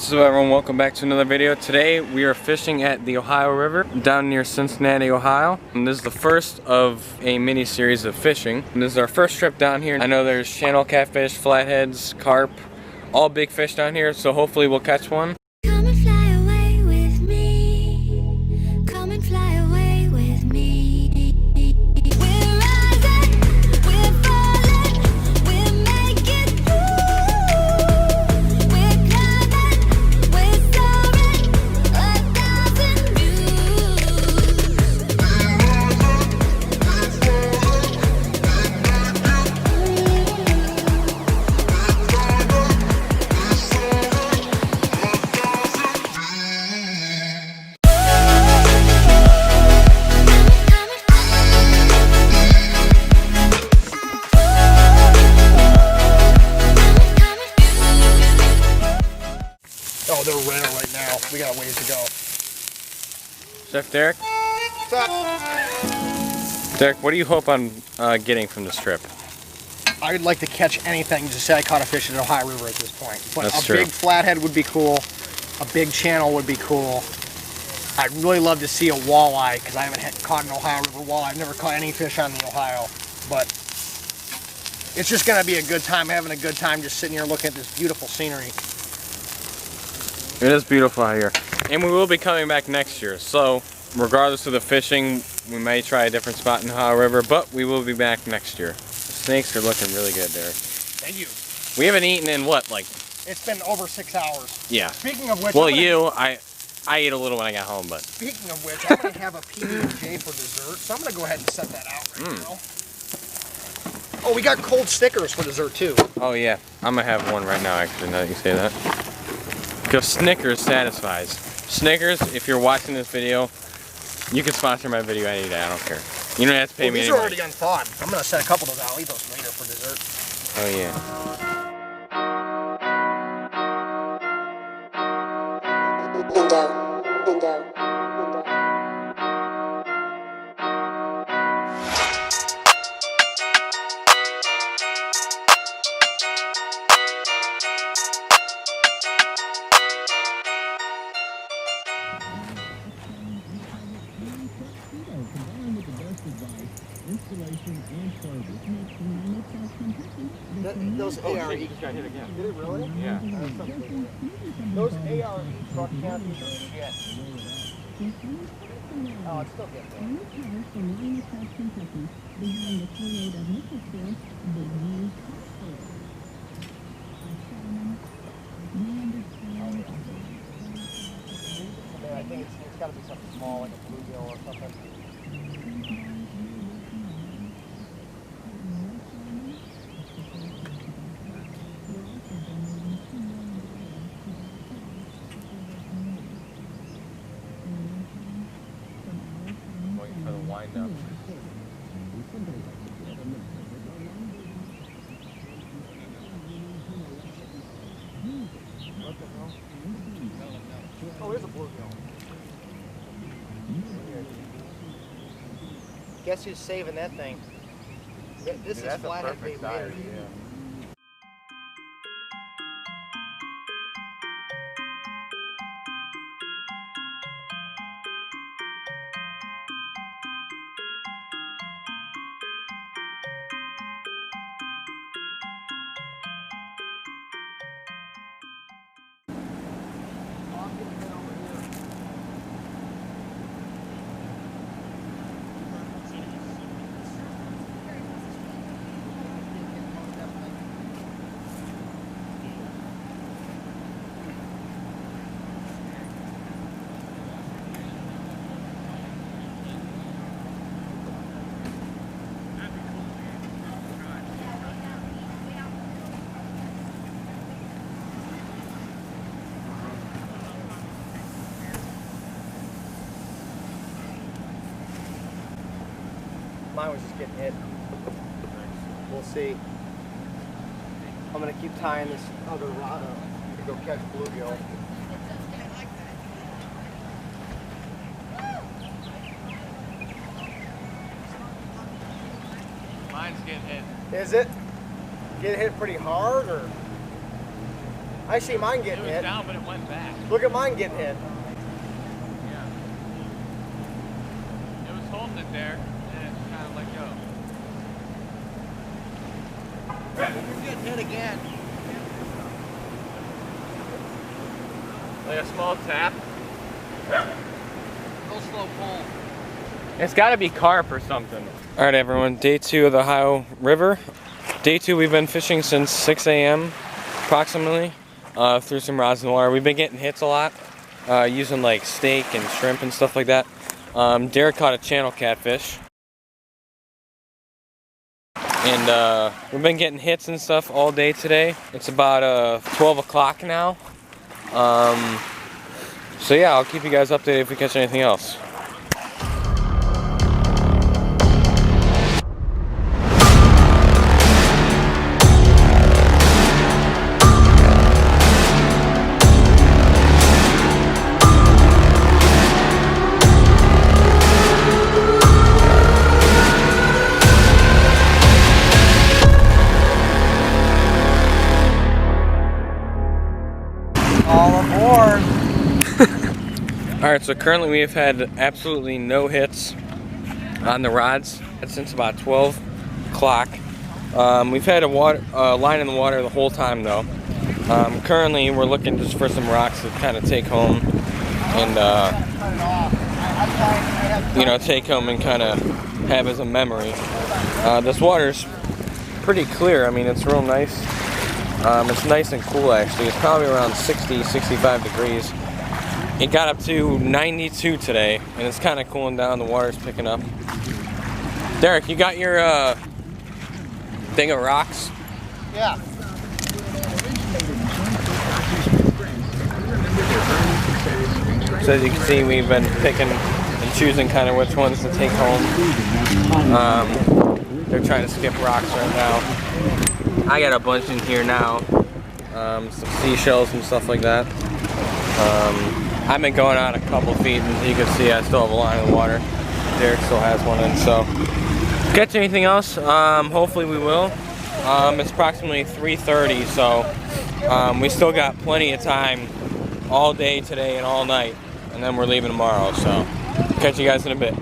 What's up everyone, welcome back to another video. Today we are fishing at the Ohio River down near Cincinnati, Ohio. And this is the first of a mini series of fishing. And this is our first trip down here. I know there's channel catfish, flatheads, carp, all big fish down here, so hopefully we'll catch one. Come and fly away with me. Come and fly away with me. We're rising, we're falling, we're making through. We're climbing, we're soaring, 1,000 Oh, they're rare right now. We got a ways to go. Chef Derek? What's up? Derek, what do you hope on getting from this trip? I'd like to catch anything to say I caught a fish in the Ohio River at this point. But That's a true. big flathead would be cool. A big channel would be cool. I'd really love to see a walleye because I haven't caught an Ohio River walleye. I've never caught any fish on the Ohio. But it's just going to be a good time, having a good time just sitting here looking at this beautiful scenery. It is beautiful out here. And we will be coming back next year. So regardless of the fishing, we may try a different spot in the Ohio River, but we will be back next year. The snakes are looking really good, Derek. Thank you. We haven't eaten in what, like? It's been over 6 hours. Yeah. Speaking of which, Well, I ate a little when I got home, but. Speaking of which, I'm going to have a PB&J for dessert, so I'm going to go ahead and set that out right now. Oh, we got cold Snickers for dessert too. Oh yeah, I'm gonna have one right now actually, now that you say that. Because Snickers satisfies. Snickers, if you're watching this video, you can sponsor my video any day, I don't care. You don't have to pay me These any are money. already unthawed. I'm going to set a couple of those out. I'll eat those later for dessert. Oh yeah. window. Those ARE. just got hit again. Did it really? Yeah. Those ARE truck catfish are shit. Oh, it's still good though. I think it's got to be something small, like a bluegill or something. Waiting for the wind up. Oh, there's a bluegill. Guess who's saving that thing? This is flathead bait weird. Mine was just getting hit. We'll see. I'm gonna keep tying this other rod up to go catch bluegill. Mine's getting hit. Is it? Get hit pretty hard, or? I see mine getting hit. down, but it went back. Look at mine getting hit. Yeah. It was holding it there, and it kind of let go. You're getting hit again. Like a small tap. Go slow pull. It's got to be carp or something. All right, everyone. Day 2 of the Ohio River. Day 2, we've been fishing since 6 a.m. approximately. Through some rods in the water. We've been getting hits a lot, using like steak and shrimp and stuff like that. Derek caught a channel catfish. And we've been getting hits and stuff all day today. It's about 12 o'clock now. So yeah, I'll keep you guys updated if we catch anything else. All aboard. Alright, so currently we have had absolutely no hits on the rods since about 12 o'clock. We've had a line in the water the whole time though. Currently we're looking just for some rocks to kind of take home and you know, take home and kind of have as a memory. This water's pretty clear. I mean, it's real nice. It's nice and cool actually. It's probably around 60, 65 degrees. It got up to 92 today, and it's kind of cooling down. The water's picking up. Derek, you got your thing of rocks? Yeah. So as you can see, we've been picking and choosing kind of which ones to take home. They're trying to skip rocks right now. I got a bunch in here now. Some seashells and stuff like that. I've been going out a couple feet, and you can see I still have a line in the water. Derek still has one in, so. Catch anything else? Hopefully we will. It's approximately 3:30, so we still got plenty of time all day today and all night, and then we're leaving tomorrow, so catch you guys in a bit.